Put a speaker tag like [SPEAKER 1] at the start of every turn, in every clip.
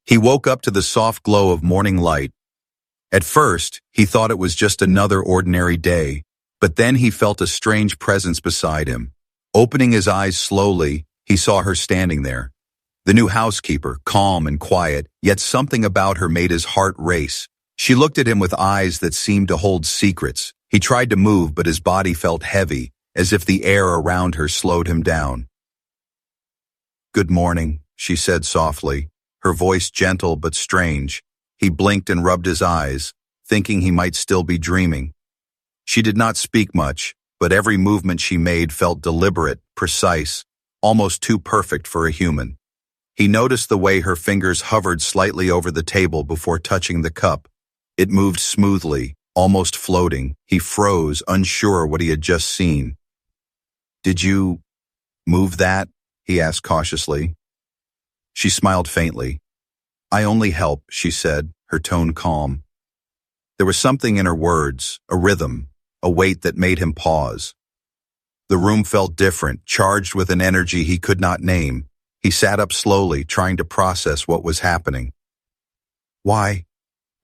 [SPEAKER 1] He woke up to the soft glow of morning light. At first, he thought it was just another ordinary day, but then he felt a strange presence beside him. Opening his eyes slowly, he saw her standing there. The new housekeeper, calm and quiet, yet something about her made his heart race. She looked at him with eyes that seemed to hold secrets. He tried to move, but his body felt heavy, as if the air around her slowed him down. "Good morning," she said softly, her voice gentle but strange. He blinked and rubbed his eyes, thinking he might still be dreaming. She did not speak much, but every movement she made felt deliberate, precise, almost too perfect for a human. He noticed the way her fingers hovered slightly over the table before touching the cup. It moved smoothly, almost floating. He froze, unsure what he had just seen. "Did you move that?" he asked cautiously. She smiled faintly. "I only help," she said, her tone calm. There was something in her words, a rhythm, a weight that made him pause. The room felt different, charged with an energy he could not name. He sat up slowly, trying to process what was happening. Why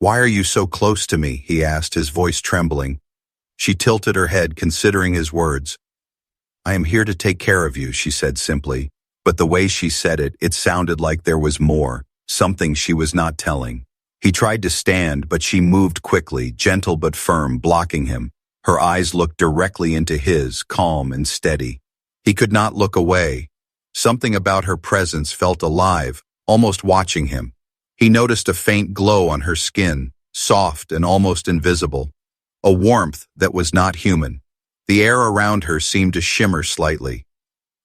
[SPEAKER 1] are you so close to me?" he asked, his voice trembling. She tilted her head, considering his words. "I am here to take care of you," she said simply, but the way she said it, it sounded like there was more, something she was not telling. He tried to stand, but she moved quickly, gentle but firm, blocking him. Her eyes looked directly into his, calm and steady. He could not look away. Something about her presence felt alive, almost watching him. He noticed a faint glow on her skin, soft and almost invisible. A warmth that was not human. The air around her seemed to shimmer slightly.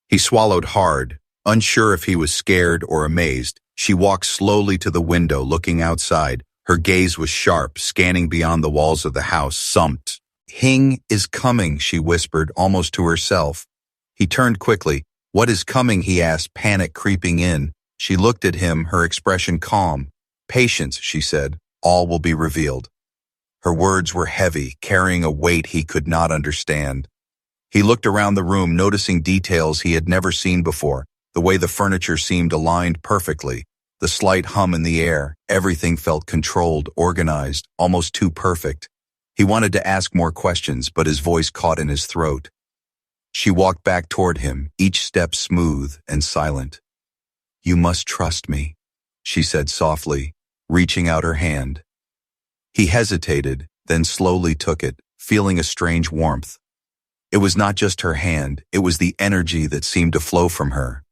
[SPEAKER 1] He swallowed hard, unsure if he was scared or amazed. She walked slowly to the window, looking outside. Her gaze was sharp, scanning beyond the walls of the house, sumped. "Hing is coming," she whispered, almost to herself. He turned quickly. "What is coming?" he asked, panic creeping in. She looked at him, her expression calm. "Patience," she said. "All will be revealed." Her words were heavy, carrying a weight he could not understand. He looked around the room, noticing details he had never seen before. The way the furniture seemed aligned perfectly. The slight hum in the air. Everything felt controlled, organized, almost too perfect. He wanted to ask more questions, but his voice caught in his throat. She walked back toward him, each step smooth and silent. "You must trust me," she said softly, reaching out her hand. He hesitated, then slowly took it, feeling a strange warmth. It was not just her hand, it was the energy that seemed to flow from her.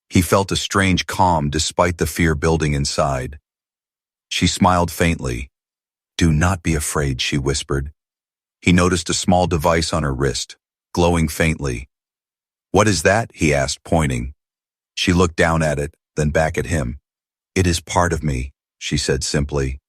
[SPEAKER 1] He felt a strange calm despite the fear building inside. She smiled faintly. "Do not be afraid," she whispered. He noticed a small device on her wrist, glowing faintly. "What is that?" he asked, pointing. She looked down at it, then back at him. "It is part of me," she said simply.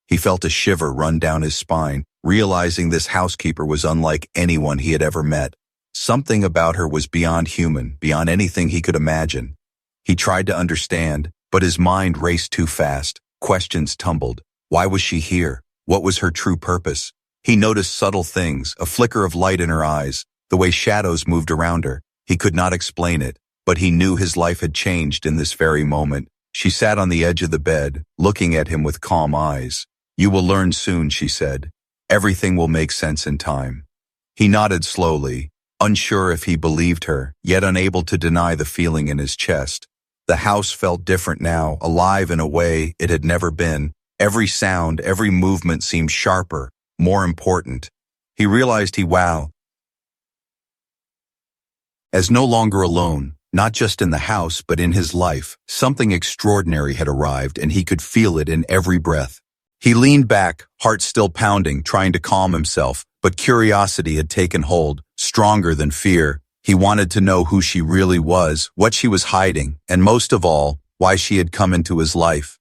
[SPEAKER 1] He felt a shiver run down his spine, realizing this housekeeper was unlike anyone he had ever met. Something about her was beyond human, beyond anything he could imagine. He tried to understand, but his mind raced too fast. Questions tumbled. Why was she here? What was her true purpose? He noticed subtle things, a flicker of light in her eyes, the way shadows moved around her. He could not explain it, but he knew his life had changed in this very moment. She sat on the edge of the bed, looking at him with calm eyes. "You will learn soon," she said. "Everything will make sense in time." He nodded slowly, unsure if he believed her, yet unable to deny the feeling in his chest. The house felt different now, alive in a way it had never been. Every sound, every movement seemed sharper, more important. He realized as no longer alone, not just in the house but in his life. Something extraordinary had arrived, and he could feel it in every breath. He leaned back, heart still pounding, trying to calm himself, but curiosity had taken hold, stronger than fear. He wanted to know who she really was, what she was hiding, and most of all, why she had come into his life.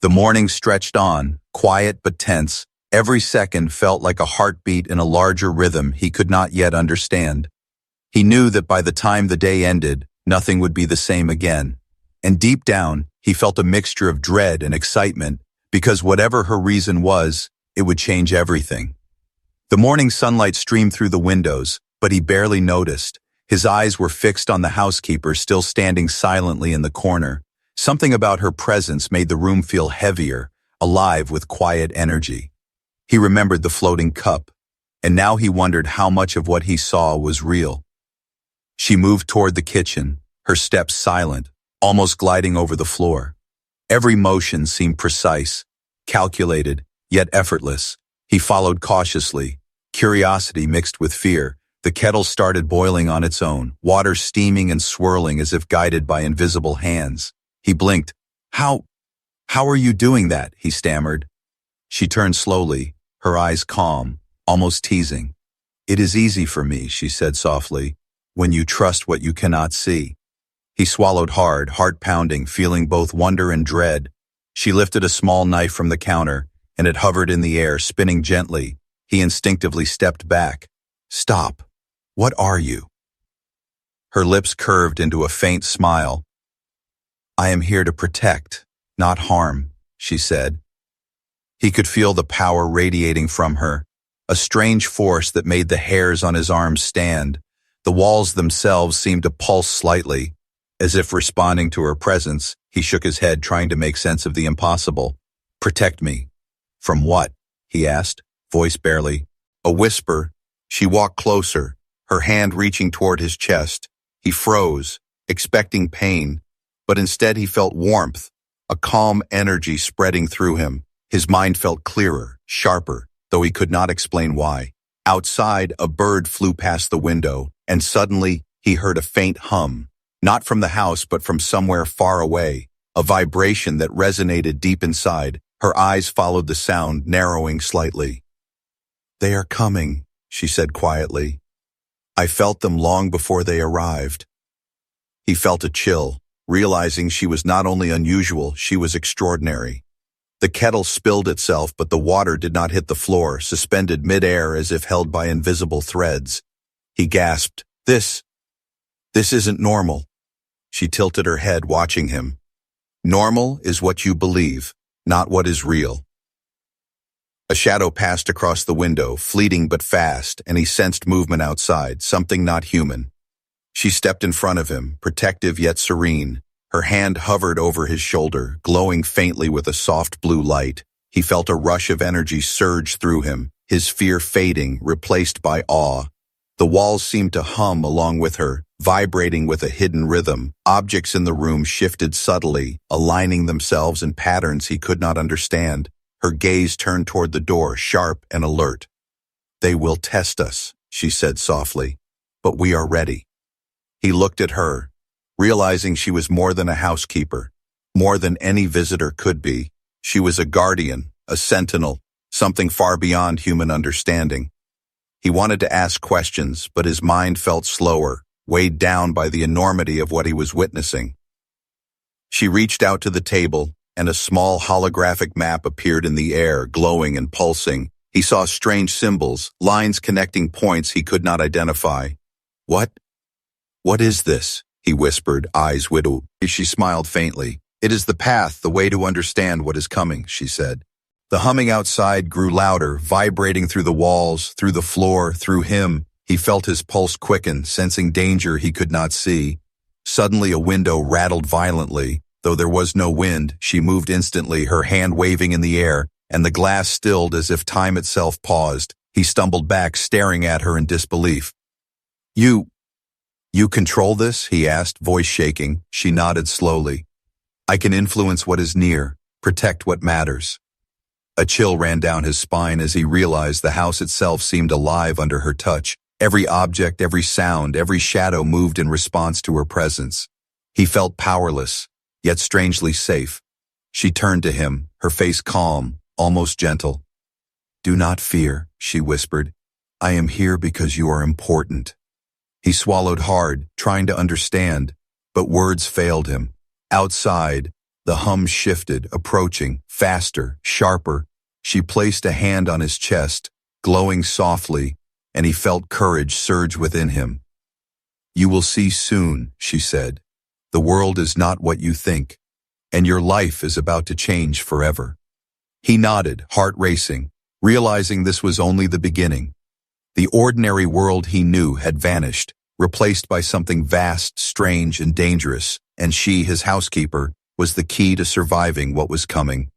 [SPEAKER 1] The morning stretched on, quiet but tense. Every second felt like a heartbeat in a larger rhythm he could not yet understand. He knew that by the time the day ended, nothing would be the same again. And deep down, he felt a mixture of dread and excitement, because whatever her reason was, it would change everything. The morning sunlight streamed through the windows, but he barely noticed. His eyes were fixed on the housekeeper still standing silently in the corner. Something about her presence made the room feel heavier, alive with quiet energy. He remembered the floating cup, and now he wondered how much of what he saw was real. She moved toward the kitchen, her steps silent, almost gliding over the floor. Every motion seemed precise, calculated, yet effortless. He followed cautiously, curiosity mixed with fear. The kettle started boiling on its own, water steaming and swirling as if guided by invisible hands. He blinked. How are you doing that?" he stammered. She turned slowly, her eyes calm, almost teasing. "It is easy for me," she said softly, "when you trust what you cannot see." He swallowed hard, heart pounding, feeling both wonder and dread. She lifted a small knife from the counter, and it hovered in the air, spinning gently. He instinctively stepped back. "Stop. What are you?" Her lips curved into a faint smile. "I am here to protect, not harm," she said. He could feel the power radiating from her, a strange force that made the hairs on his arms stand. The walls themselves seemed to pulse slightly, as if responding to her presence. He shook his head, trying to make sense of the impossible. "Protect me." "From what?" he asked, voice barely. A whisper. She walked closer, her hand reaching toward his chest. He froze, expecting pain, but instead he felt warmth, a calm energy spreading through him. His mind felt clearer, sharper, though he could not explain why. Outside, a bird flew past the window, and suddenly he heard a faint hum, not from the house but from somewhere far away, a vibration that resonated deep inside. Her eyes followed the sound, narrowing slightly. "They are coming," she said quietly. "I felt them long before they arrived." He felt a chill, realizing she was not only unusual, she was extraordinary. The kettle spilled itself, but the water did not hit the floor, suspended mid-air as if held by invisible threads. He gasped, This isn't normal." She tilted her head, watching him. "Normal is what you believe, not what is real." A shadow passed across the window, fleeting but fast, and he sensed movement outside, something not human. She stepped in front of him, protective yet serene. Her hand hovered over his shoulder, glowing faintly with a soft blue light. He felt a rush of energy surge through him, his fear fading, replaced by awe. The walls seemed to hum along with her, vibrating with a hidden rhythm. Objects in the room shifted subtly, aligning themselves in patterns he could not understand. Her gaze turned toward the door, sharp and alert. "They will test us," she said softly, "but we are ready." He looked at her, realizing she was more than a housekeeper, more than any visitor could be. She was a guardian, a sentinel, something far beyond human understanding. He wanted to ask questions, but his mind felt slower, weighed down by the enormity of what he was witnessing. She reached out to the table, and a small holographic map appeared in the air, glowing and pulsing. He saw strange symbols, lines connecting points he could not identify. What is this?" he whispered, eyes widowed. She smiled faintly. "It is the path, the way to understand what is coming," she said. The humming outside grew louder, vibrating through the walls, through the floor, through him. He felt his pulse quicken, sensing danger he could not see. Suddenly a window rattled violently. Though there was no wind, she moved instantly, her hand waving in the air, and the glass stilled as if time itself paused. He stumbled back, staring at her in disbelief. You control this?" he asked, voice shaking. She nodded slowly. "I can influence what is near, protect what matters." A chill ran down his spine as he realized the house itself seemed alive under her touch. Every object, every sound, every shadow moved in response to her presence. He felt powerless, yet strangely safe. She turned to him, her face calm, almost gentle. "Do not fear," she whispered. "I am here because you are important." He swallowed hard, trying to understand, but words failed him. Outside, the hum shifted, approaching, faster, sharper. She placed a hand on his chest, glowing softly, and he felt courage surge within him. "You will see soon," she said. "The world is not what you think, and your life is about to change forever." He nodded, heart racing, realizing this was only the beginning. The ordinary world he knew had vanished, replaced by something vast, strange, and dangerous, and she, his housekeeper, was the key to surviving what was coming.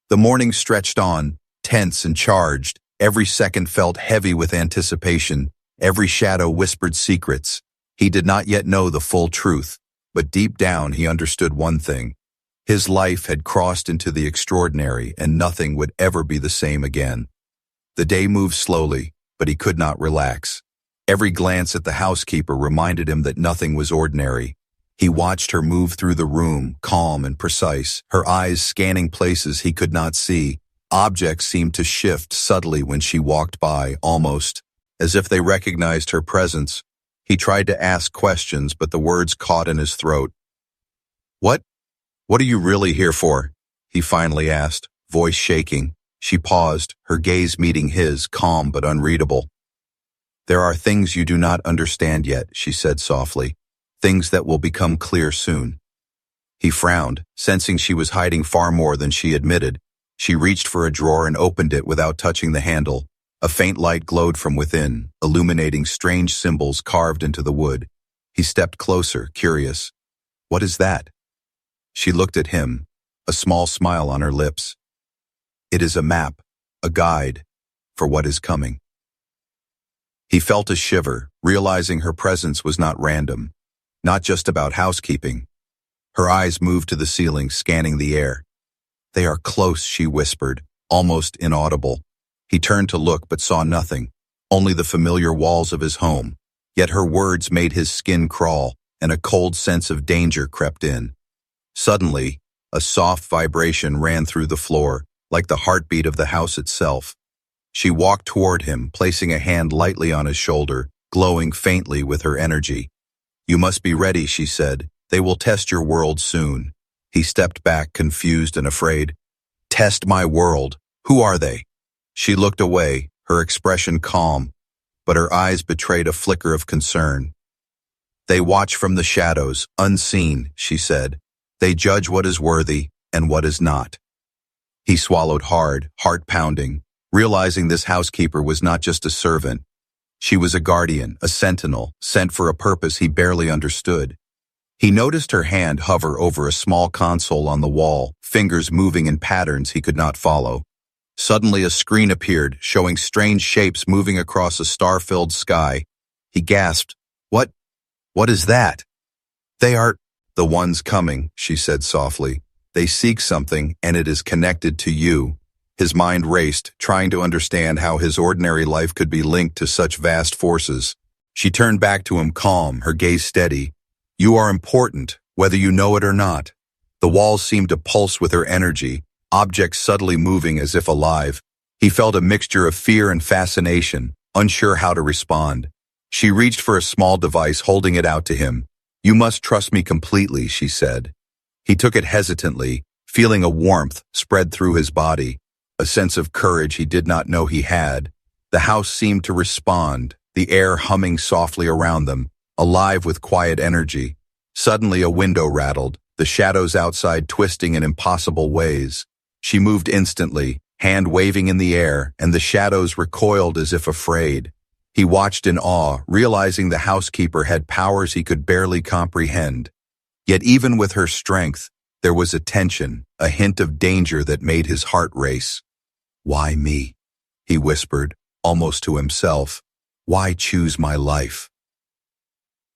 [SPEAKER 1] The morning stretched on, tense and charged. Every second felt heavy with anticipation. Every shadow whispered secrets. He did not yet know the full truth, but deep down he understood one thing. His life had crossed into the extraordinary, and nothing would ever be the same again. The day moved slowly, but he could not relax. Every glance at the housekeeper reminded him that nothing was ordinary. He watched her move through the room, calm and precise, her eyes scanning places he could not see. Objects seemed to shift subtly when she walked by, almost as if they recognized her presence. He tried to ask questions, but the words caught in his throat. What are you really here for?" he finally asked, voice shaking. She paused, her gaze meeting his, calm but unreadable. "There are things you do not understand yet," she said softly. "Things that will become clear soon." He frowned, sensing she was hiding far more than she admitted. She reached for a drawer and opened it without touching the handle. A faint light glowed from within, illuminating strange symbols carved into the wood. He stepped closer, curious. "What is that?" She looked at him, a small smile on her lips. "It is a map, a guide, for what is coming." He felt a shiver, realizing her presence was not random, not just about housekeeping. Her eyes moved to the ceiling, scanning the air. "They are close," she whispered, almost inaudible. He turned to look but saw nothing, only the familiar walls of his home. Yet her words made his skin crawl, and a cold sense of danger crept in. Suddenly, a soft vibration ran through the floor, like the heartbeat of the house itself. She walked toward him, placing a hand lightly on his shoulder, glowing faintly with her energy. "You must be ready," she said. "They will test your world soon." He stepped back, confused and afraid. "Test my world? Who are they?" She looked away, her expression calm, but her eyes betrayed a flicker of concern. "They watch from the shadows, unseen," she said. "They judge what is worthy and what is not." He swallowed hard, heart pounding, realizing this housekeeper was not just a servant. She was a guardian, a sentinel, sent for a purpose he barely understood. He noticed her hand hover over a small console on the wall, fingers moving in patterns he could not follow. Suddenly a screen appeared, showing strange shapes moving across a star-filled sky. He gasped, What is that?" "They are the ones coming," she said softly. "They seek something, and it is connected to you." His mind raced, trying to understand how his ordinary life could be linked to such vast forces. She turned back to him calm, her gaze steady. "You are important, whether you know it or not." The walls seemed to pulse with her energy, objects subtly moving as if alive. He felt a mixture of fear and fascination, unsure how to respond. She reached for a small device, holding it out to him. "You must trust me completely," she said. He took it hesitantly, feeling a warmth spread through his body, a sense of courage he did not know he had. The house seemed to respond, the air humming softly around them, alive with quiet energy. Suddenly a window rattled, the shadows outside twisting in impossible ways. She moved instantly, hand waving in the air, and the shadows recoiled as if afraid. He watched in awe, realizing the housekeeper had powers he could barely comprehend. Yet even with her strength, there was a tension, a hint of danger that made his heart race. "Why me?" he whispered, almost to himself. "Why choose my life?"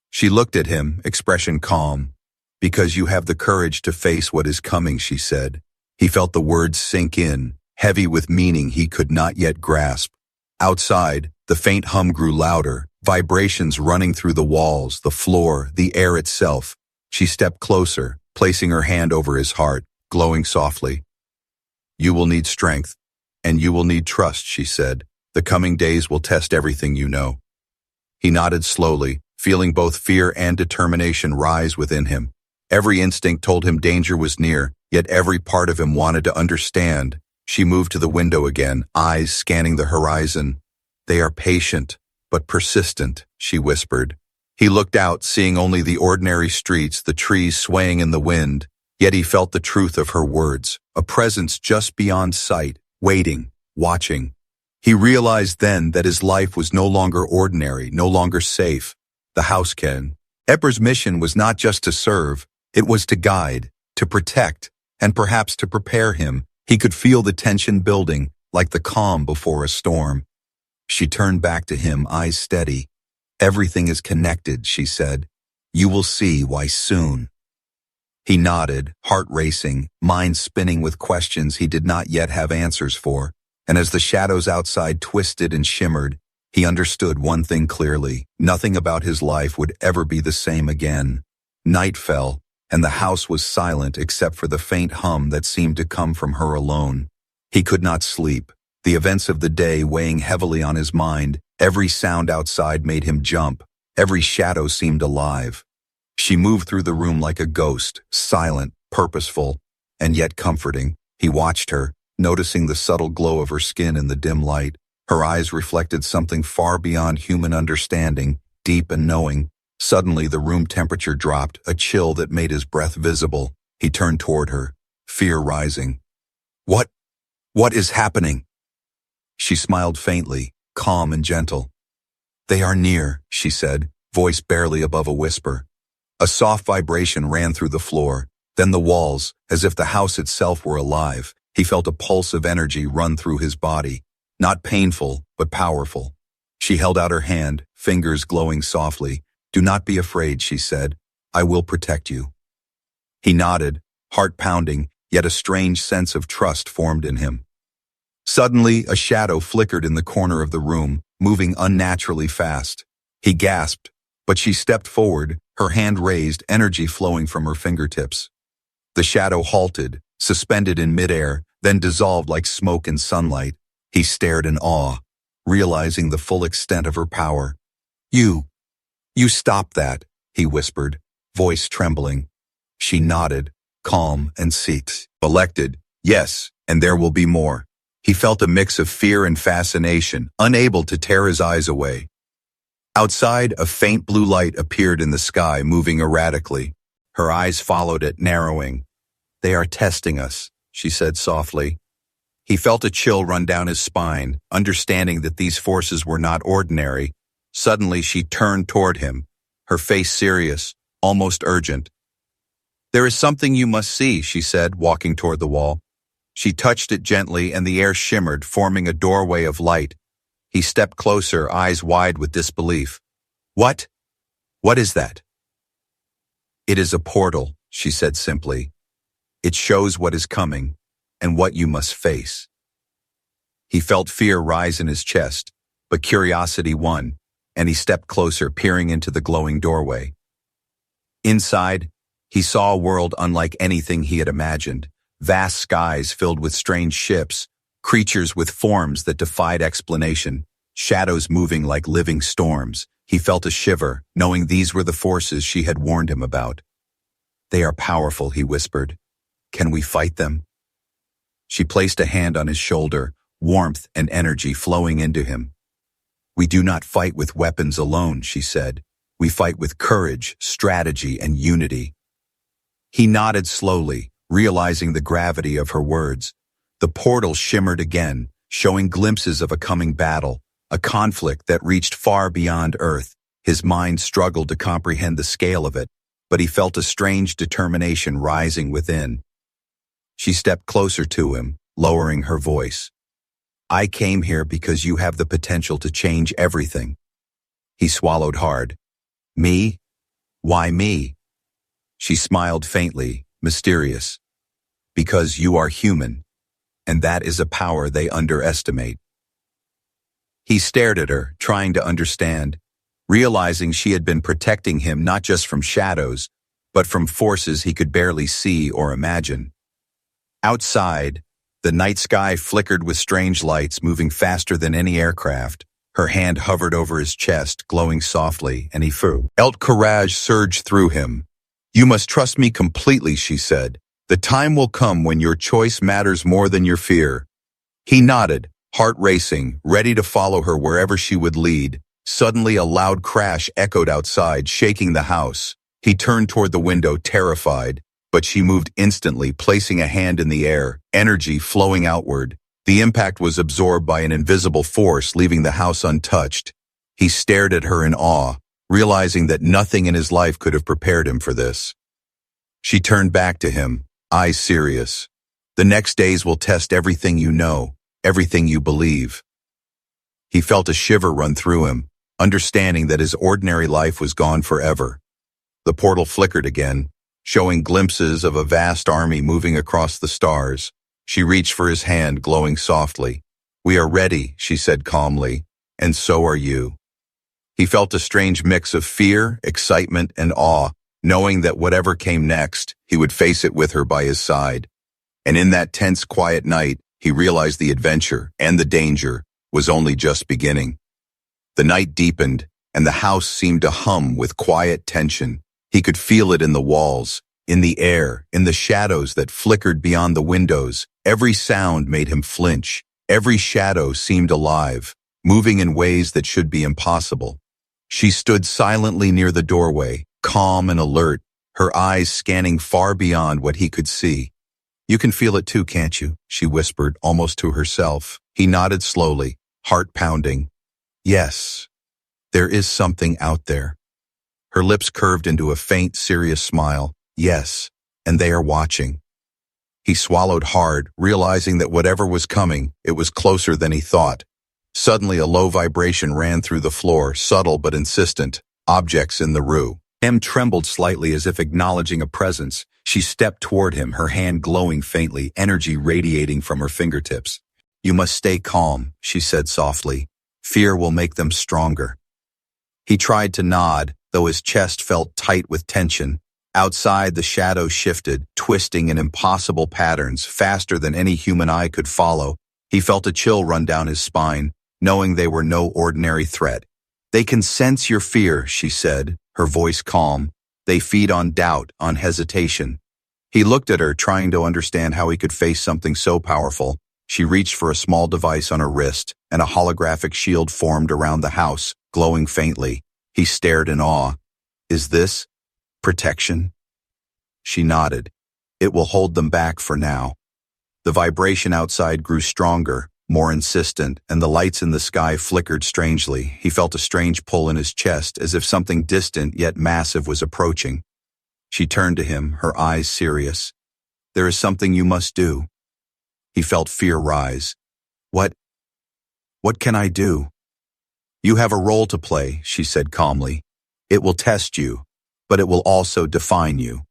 [SPEAKER 1] She looked at him, expression calm. "Because you have the courage to face what is coming," she said. He felt the words sink in, heavy with meaning he could not yet grasp. Outside, the faint hum grew louder, vibrations running through the walls, the floor, the air itself. She stepped closer, placing her hand over his heart, glowing softly. "You will need strength, and you will need trust," she said. "The coming days will test everything you know." He nodded slowly, feeling both fear and determination rise within him. Every instinct told him danger was near, yet every part of him wanted to understand. She moved to the window again, eyes scanning the horizon. "They are patient, but persistent," she whispered. He looked out, seeing only the ordinary streets, the trees swaying in the wind. Yet he felt the truth of her words, a presence just beyond sight, waiting, watching. He realized then that his life was no longer ordinary, no longer safe. The housekeeper's mission was not just to serve, it was to guide. to protect, and perhaps to prepare him. He could feel the tension building, like the calm before a storm. She turned back to him, eyes steady. "Everything is connected," she said. "You will see why soon." He nodded, heart racing, mind spinning with questions he did not yet have answers for, and as the shadows outside twisted and shimmered, he understood one thing clearly: nothing about his life would ever be the same again. Night fell, and the house was silent except for the faint hum that seemed to come from her alone. He could not sleep, the events of the day weighing heavily on his mind. Every sound outside made him jump. Every shadow seemed alive. She moved through the room like a ghost, silent, purposeful, and yet comforting. He watched her, noticing the subtle glow of her skin in the dim light. Her eyes reflected something far beyond human understanding, deep and knowing. Suddenly the room temperature dropped, a chill that made his breath visible. He turned toward her, fear rising. What is happening?" She smiled faintly, calm and gentle. "They are near," she said, voice barely above a whisper. A soft vibration ran through the floor, then the walls, as if the house itself were alive. He felt a pulse of energy run through his body, not painful, but powerful. She held out her hand, fingers glowing softly. "Do not be afraid," she said. "I will protect you." He nodded, heart pounding, yet a strange sense of trust formed in him. Suddenly, a shadow flickered in the corner of the room, moving unnaturally fast. He gasped, but she stepped forward, her hand raised, energy flowing from her fingertips. The shadow halted, suspended in midair, then dissolved like smoke in sunlight. He stared in awe, realizing the full extent of her power. You stopped that," he whispered, voice trembling. She nodded, calm and seats. "Elected, yes, and there will be more." He felt a mix of fear and fascination, unable to tear his eyes away. Outside, a faint blue light appeared in the sky, moving erratically. Her eyes followed it, narrowing. "They are testing us," she said softly. He felt a chill run down his spine, understanding that these forces were not ordinary. Suddenly she turned toward him, her face serious, almost urgent. "There is something you must see," she said, walking toward the wall. She touched it gently and the air shimmered, forming a doorway of light. He stepped closer, eyes wide with disbelief. What is that?" "It is a portal," she said simply. "It shows what is coming and what you must face." He felt fear rise in his chest, but curiosity won, and he stepped closer, peering into the glowing doorway. Inside, he saw a world unlike anything he had imagined. Vast skies filled with strange ships, creatures with forms that defied explanation, shadows moving like living storms. He felt a shiver, knowing these were the forces she had warned him about. "They are powerful," he whispered. "Can we fight them?" She placed a hand on his shoulder, warmth and energy flowing into him. "We do not fight with weapons alone," she said. "We fight with courage, strategy, and unity." He nodded slowly, realizing the gravity of her words. The portal shimmered again, showing glimpses of a coming battle, a conflict that reached far beyond Earth. His mind struggled to comprehend the scale of it, but he felt a strange determination rising within. She stepped closer to him, lowering her voice. "I came here because you have the potential to change everything." He swallowed hard. "Me? Why me?" She smiled faintly, mysterious. "Because you are human, and that is a power they underestimate." He stared at her, trying to understand, realizing she had been protecting him not just from shadows, but from forces he could barely see or imagine. Outside, the night sky flickered with strange lights moving faster than any aircraft. Her hand hovered over his chest, glowing softly, and he felt courage surge through him. "You must trust me completely," she said. "The time will come when your choice matters more than your fear." He nodded, heart racing, ready to follow her wherever she would lead. Suddenly a loud crash echoed outside, shaking the house. He turned toward the window, terrified, but she moved instantly, placing a hand in the air, energy flowing outward. The impact was absorbed by an invisible force, leaving the house untouched. He stared at her in awe, realizing that nothing in his life could have prepared him for this. She turned back to him, eyes serious. The next days will test everything you know, everything you believe. He felt a shiver run through him, understanding that his ordinary life was gone forever. The portal flickered again, showing glimpses of a vast army moving across the stars. She reached for his hand, glowing softly. "We are ready," she said calmly, "and so are you." He felt a strange mix of fear, excitement, and awe, knowing that whatever came next, he would face it with her by his side. And in that tense, quiet night, he realized the adventure and the danger was only just beginning. The night deepened, and the house seemed to hum with quiet tension. He could feel it in the walls, in the air, in the shadows that flickered beyond the windows. Every sound made him flinch. Every shadow seemed alive, moving in ways that should be impossible. She stood silently near the doorway, calm and alert, her eyes scanning far beyond what he could see. "You can feel it too, can't you?" she whispered, almost to herself. He nodded slowly, heart pounding. "Yes, there is something out there." Her lips curved into a faint, serious smile. "Yes, and they are watching." He swallowed hard, realizing that whatever was coming, it was closer than he thought. Suddenly a low vibration ran through the floor, subtle but insistent. Objects in the room. Em trembled slightly as if acknowledging a presence. She stepped toward him, her hand glowing faintly, energy radiating from her fingertips. "You must stay calm," she said softly. "Fear will make them stronger." He tried to nod, though his chest felt tight with tension. Outside, the shadows shifted, twisting in impossible patterns, faster than any human eye could follow. He felt a chill run down his spine, knowing they were no ordinary threat. "They can sense your fear," she said, her voice calm. "They feed on doubt, on hesitation." He looked at her, trying to understand how he could face something so powerful. She reached for a small device on her wrist, and a holographic shield formed around the house, glowing faintly. He stared in awe. "Is this protection?" She nodded. "It will hold them back for now." The vibration outside grew stronger, more insistent, and the lights in the sky flickered strangely. He felt a strange pull in his chest, as if something distant yet massive was approaching. She turned to him, her eyes serious. "There is something you must do." He felt fear rise. What can I do?" "You have a role to play," she said calmly. "It will test you, but it will also define you."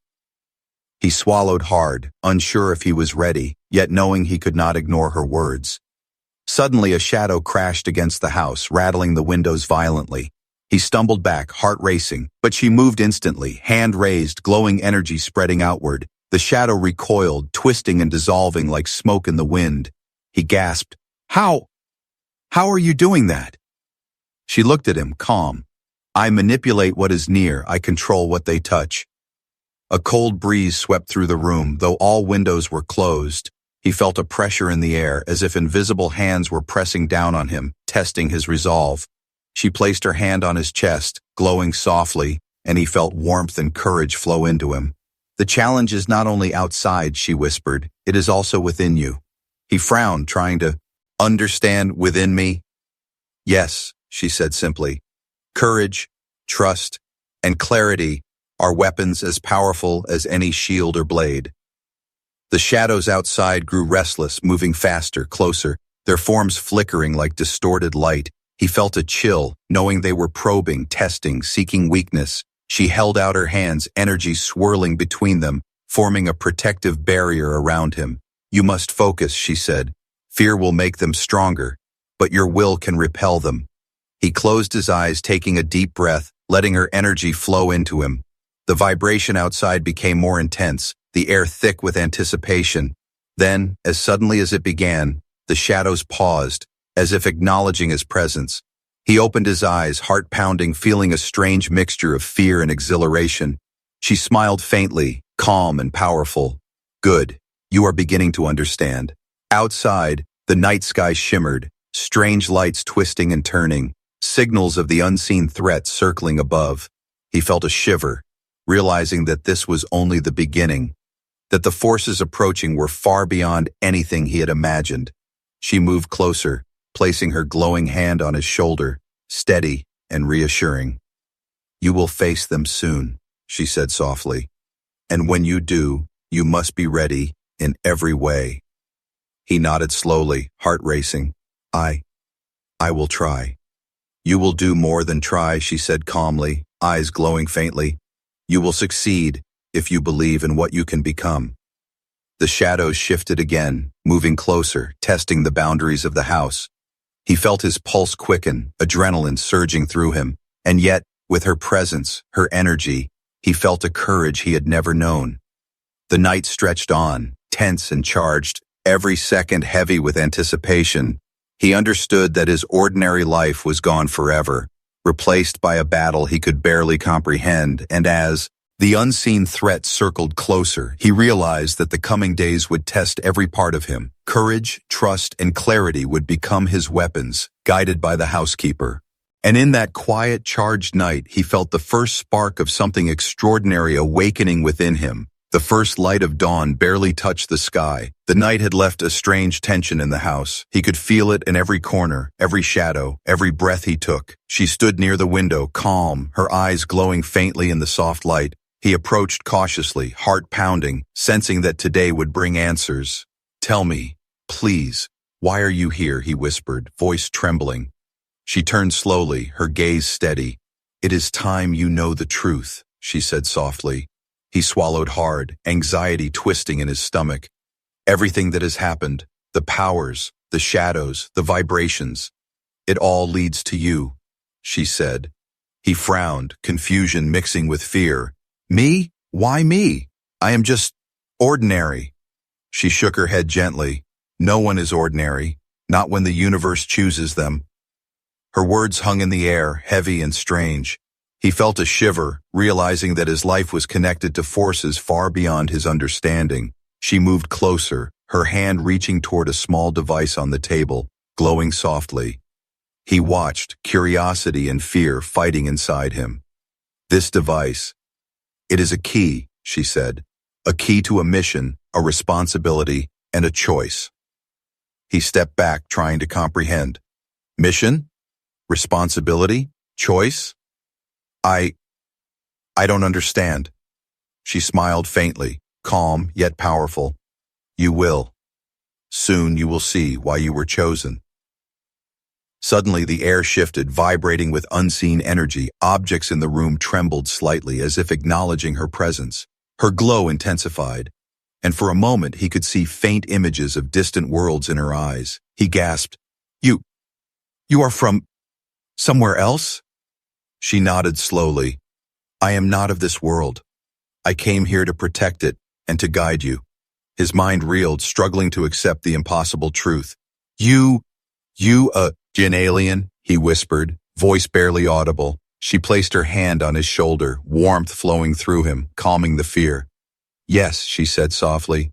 [SPEAKER 1] He swallowed hard, unsure if he was ready, yet knowing he could not ignore her words. Suddenly a shadow crashed against the house, rattling the windows violently. He stumbled back, heart racing, but she moved instantly, hand raised, glowing energy spreading outward. The shadow recoiled, twisting and dissolving like smoke in the wind. He gasped, How are you doing that?" She looked at him, calm. "I manipulate what is near, I control what they touch." A cold breeze swept through the room, though all windows were closed. He felt a pressure in the air, as if invisible hands were pressing down on him, testing his resolve. She placed her hand on his chest, glowing softly, and he felt warmth and courage flow into him. "The challenge is not only outside," she whispered, "it is also within you." He frowned, trying to understand within me. "Yes," she said simply. "Courage, trust, and clarity are weapons as powerful as any shield or blade." The shadows outside grew restless, moving faster, closer, their forms flickering like distorted light. He felt a chill, knowing they were probing, testing, seeking weakness. She held out her hands, energy swirling between them, forming a protective barrier around him. "You must focus," she said. "Fear will make them stronger, but your will can repel them." He closed his eyes, taking a deep breath, letting her energy flow into him. The vibration outside became more intense, the air thick with anticipation. Then, as suddenly as it began, the shadows paused, as if acknowledging his presence. He opened his eyes, heart pounding, feeling a strange mixture of fear and exhilaration. She smiled faintly, calm and powerful. "Good, you are beginning to understand." Outside, the night sky shimmered, strange lights twisting and turning, signals of the unseen threat circling above. He felt a shiver, realizing that this was only the beginning, that the forces approaching were far beyond anything he had imagined. She moved closer, placing her glowing hand on his shoulder, steady and reassuring. "You will face them soon," she said softly. "And when you do, You must be ready in every way. He nodded slowly, heart racing. I will try. You will do more than try, she said calmly, eyes glowing faintly. You will succeed if you believe in what you can become. The shadows shifted again, moving closer, testing the boundaries of the house. He felt his pulse quicken, adrenaline surging through him, and yet, with her presence, her energy, he felt a courage he had never known. The night stretched on, tense and charged, every second heavy with anticipation. He understood that his ordinary life was gone forever, replaced by a battle he could barely comprehend, and as the unseen threat circled closer, he realized that the coming days would test every part of him. Courage, trust, and clarity would become his weapons, guided by the housekeeper. And in that quiet, charged night, he felt the first spark of something extraordinary awakening within him. The first light of dawn barely touched the sky. The night had left a strange tension in the house. He could feel it in every corner, every shadow, every breath he took. She stood near the window, calm, her eyes glowing faintly in the soft light. He approached cautiously, heart pounding, sensing that today would bring answers. Tell me, please, why are you here? He whispered, voice trembling. She turned slowly, her gaze steady. It is time you know the truth, she said softly. He swallowed hard, anxiety twisting in his stomach. Everything that has happened, the powers, the shadows, the vibrations, it all leads to you, she said. He frowned, confusion mixing with fear. Me? Why me? I am just ordinary. She shook her head gently. No one is ordinary, not when the universe chooses them. Her words hung in the air, heavy and strange. He felt a shiver, realizing that his life was connected to forces far beyond his understanding. She moved closer, her hand reaching toward a small device on the table, glowing softly. He watched, curiosity and fear fighting inside him. This device, it is a key, she said. A key to a mission, a responsibility, and a choice. He stepped back, trying to comprehend. Mission? Responsibility? Choice? I don't understand. She smiled faintly, calm yet powerful. You will. Soon you will see why you were chosen. Suddenly the air shifted, vibrating with unseen energy. Objects in the room trembled slightly as if acknowledging her presence. Her glow intensified, and for a moment he could see faint images of distant worlds in her eyes. He gasped, You are from somewhere else? She nodded slowly. I am not of this world. I came here to protect it and to guide you. His mind reeled, struggling to accept the impossible truth. You an alien, he whispered, voice barely audible. She placed her hand on his shoulder, warmth flowing through him, calming the fear. Yes, she said softly,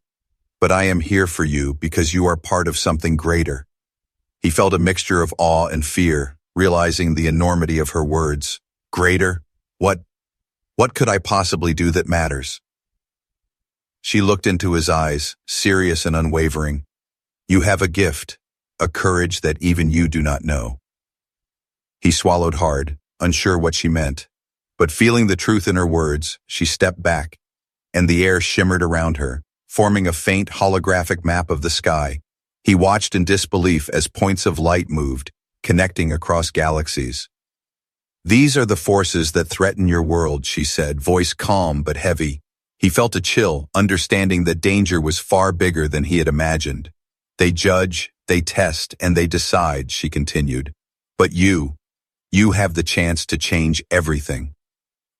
[SPEAKER 1] but I am here for you because you are part of something greater. He felt a mixture of awe and fear, realizing the enormity of her words. Greater? What could I possibly do that matters? She looked into his eyes, serious and unwavering. You have a gift, a courage that even you do not know. He swallowed hard, unsure what she meant, but feeling the truth in her words, she stepped back, and the air shimmered around her, forming a faint holographic map of the sky. He watched in disbelief as points of light moved, connecting across galaxies. These are the forces that threaten your world, she said, voice calm but heavy. He felt a chill, understanding that danger was far bigger than he had imagined. They judge, they test, and they decide, she continued. But you have the chance to change everything.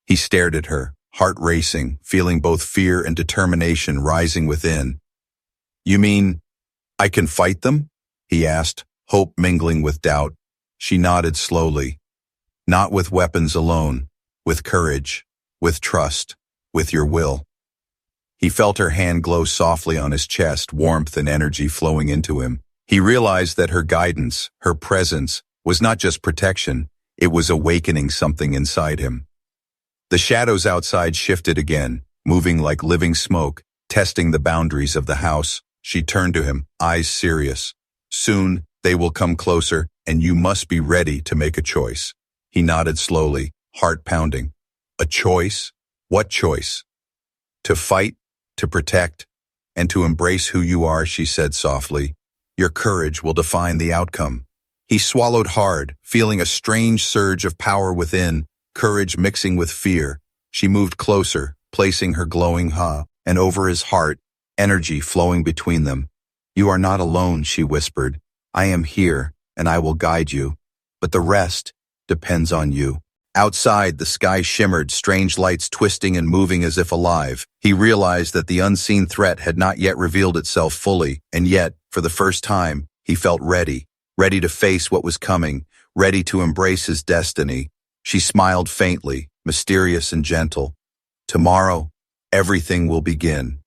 [SPEAKER 1] He stared at her, heart racing, feeling both fear and determination rising within. You mean, I can fight them? He asked, hope mingling with doubt. She nodded slowly. Not with weapons alone, with courage, with trust, with your will. He felt her hand glow softly on his chest, warmth and energy flowing into him. He realized that her guidance, her presence, was not just protection, it was awakening something inside him. The shadows outside shifted again, moving like living smoke, testing the boundaries of the house. She turned to him, eyes serious. Soon, they will come closer, and you must be ready to make a choice. He nodded slowly, heart pounding. A choice? What choice? To fight, to protect, and to embrace who you are, she said softly. Your courage will define the outcome. He swallowed hard, feeling a strange surge of power within, courage mixing with fear. She moved closer, placing her glowing and over his heart, energy flowing between them. You are not alone, she whispered. I am here, and I will guide you. But the rest depends on you. Outside, the sky shimmered, strange lights twisting and moving as if alive. He realized that the unseen threat had not yet revealed itself fully, and yet, for the first time, he felt ready to face what was coming, ready to embrace his destiny. She smiled faintly, mysterious and gentle. Tomorrow, everything will begin.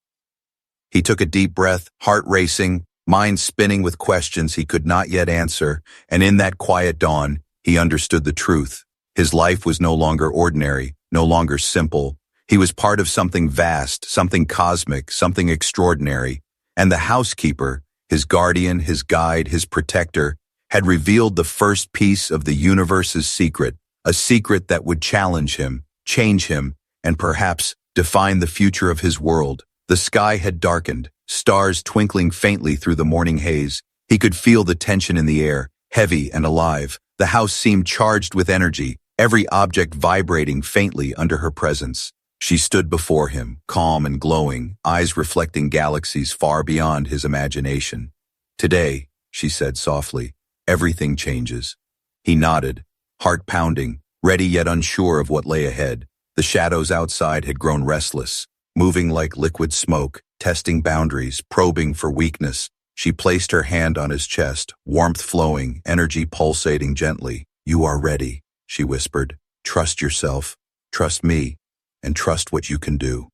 [SPEAKER 1] He took a deep breath, heart racing, mind spinning with questions he could not yet answer, and in that quiet dawn, he understood the truth. His life was no longer ordinary, no longer simple. He was part of something vast, something cosmic, something extraordinary. And the housekeeper, his guardian, his guide, his protector, had revealed the first piece of the universe's secret, a secret that would challenge him, change him, and perhaps define the future of his world. The sky had darkened, stars twinkling faintly through the morning haze. He could feel the tension in the air, heavy and alive. The house seemed charged with energy, every object vibrating faintly under her presence. She stood before him, calm and glowing, eyes reflecting galaxies far beyond his imagination. Today, she said softly, everything changes. He nodded, heart pounding, ready yet unsure of what lay ahead. The shadows outside had grown restless, moving like liquid smoke, testing boundaries, probing for weakness. She placed her hand on his chest, warmth flowing, energy pulsating gently. You are ready, she whispered. Trust yourself, trust me, and trust what you can do.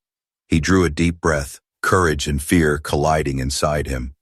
[SPEAKER 1] He drew a deep breath, courage and fear colliding inside him.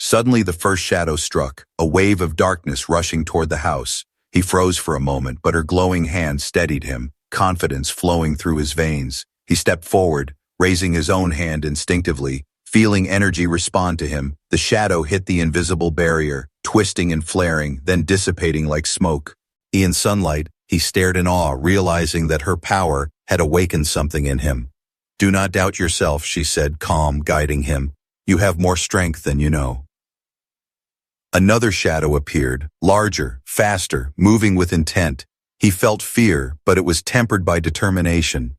[SPEAKER 1] Suddenly the first shadow struck, a wave of darkness rushing toward the house. He froze for a moment, but her glowing hand steadied him, confidence flowing through his veins. He stepped forward, raising his own hand instinctively, feeling energy respond to him. The shadow hit the invisible barrier, twisting and flaring, then dissipating like smoke. In sunlight, he stared in awe, realizing that her power had awakened something in him. Do not doubt yourself, she said, calm, guiding him. You have more strength than you know. Another shadow appeared, larger, faster, moving with intent. He felt fear, but it was tempered by determination.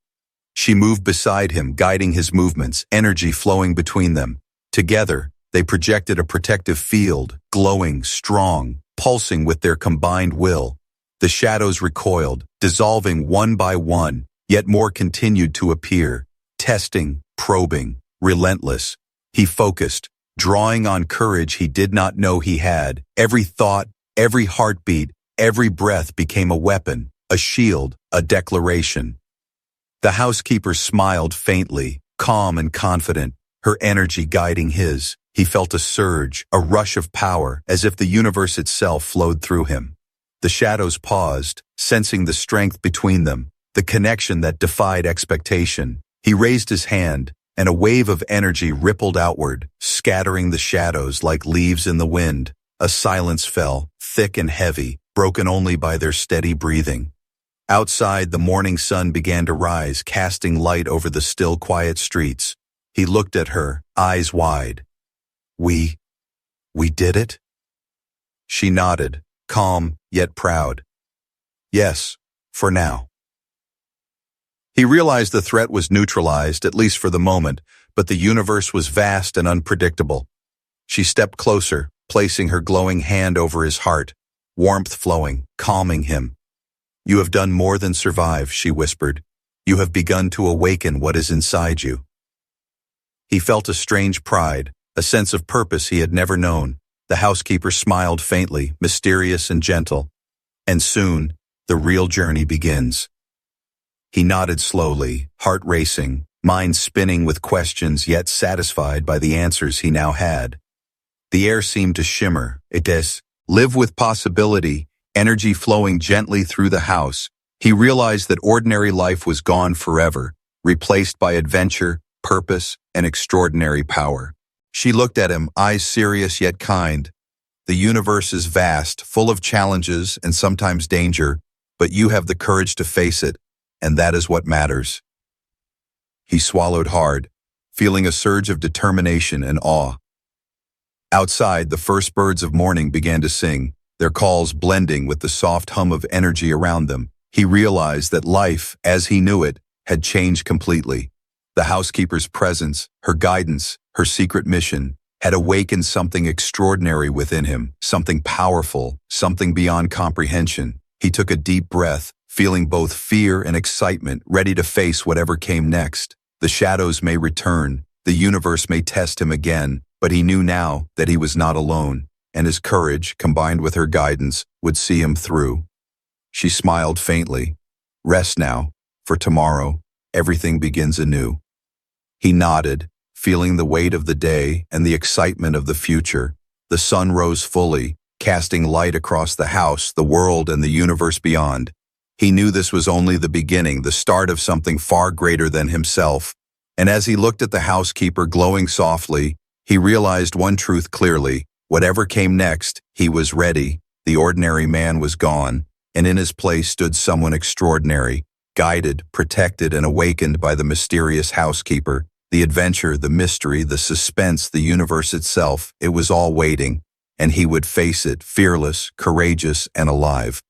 [SPEAKER 1] She moved beside him, guiding his movements, energy flowing between them. Together, they projected a protective field, glowing, strong, pulsing with their combined will. The shadows recoiled, dissolving one by one, yet more continued to appear, testing, probing, relentless. He focused, drawing on courage he did not know he had. Every thought, every heartbeat, every breath became a weapon, a shield, a declaration. The housekeeper smiled faintly, calm and confident, her energy guiding his. He felt a surge, a rush of power, as if the universe itself flowed through him. The shadows paused, sensing the strength between them, the connection that defied expectation. He raised his hand, and a wave of energy rippled outward, scattering the shadows like leaves in the wind. A silence fell, thick and heavy, broken only by their steady breathing. Outside, the morning sun began to rise, casting light over the still, quiet streets. He looked at her, eyes wide. We did it? She nodded, calm yet proud. Yes, for now. He realized the threat was neutralized, at least for the moment, but the universe was vast and unpredictable. She stepped closer, placing her glowing hand over his heart, warmth flowing, calming him. You have done more than survive, she whispered. You have begun to awaken what is inside you. He felt a strange pride, a sense of purpose he had never known. The housekeeper smiled faintly, mysterious and gentle. And soon, the real journey begins. He nodded slowly, heart racing, mind spinning with questions yet satisfied by the answers he now had. The air seemed to shimmer. Live with possibility, energy flowing gently through the house. He realized that ordinary life was gone forever, replaced by adventure, purpose, and extraordinary power. She looked at him, eyes serious yet kind. The universe is vast, full of challenges and sometimes danger, but you have the courage to face it, and that is what matters. He swallowed hard, feeling a surge of determination and awe. Outside, the first birds of morning began to sing, their calls blending with the soft hum of energy around them. He realized that life, as he knew it, had changed completely. The housekeeper's presence, her guidance, her secret mission, had awakened something extraordinary within him, something powerful, something beyond comprehension. He took a deep breath, feeling both fear and excitement, ready to face whatever came next. The shadows may return, the universe may test him again, but he knew now that he was not alone, and his courage, combined with her guidance, would see him through. She smiled faintly. Rest now, for tomorrow, everything begins anew. He nodded, feeling the weight of the day and the excitement of the future. The sun rose fully, casting light across the house, the world, and the universe beyond. He knew this was only the beginning, the start of something far greater than himself. And as he looked at the housekeeper glowing softly, he realized one truth clearly. Whatever came next, he was ready. The ordinary man was gone, and in his place stood someone extraordinary, guided, protected, and awakened by the mysterious housekeeper. The adventure, the mystery, the suspense, the universe itself, it was all waiting, and he would face it, fearless, courageous, and alive.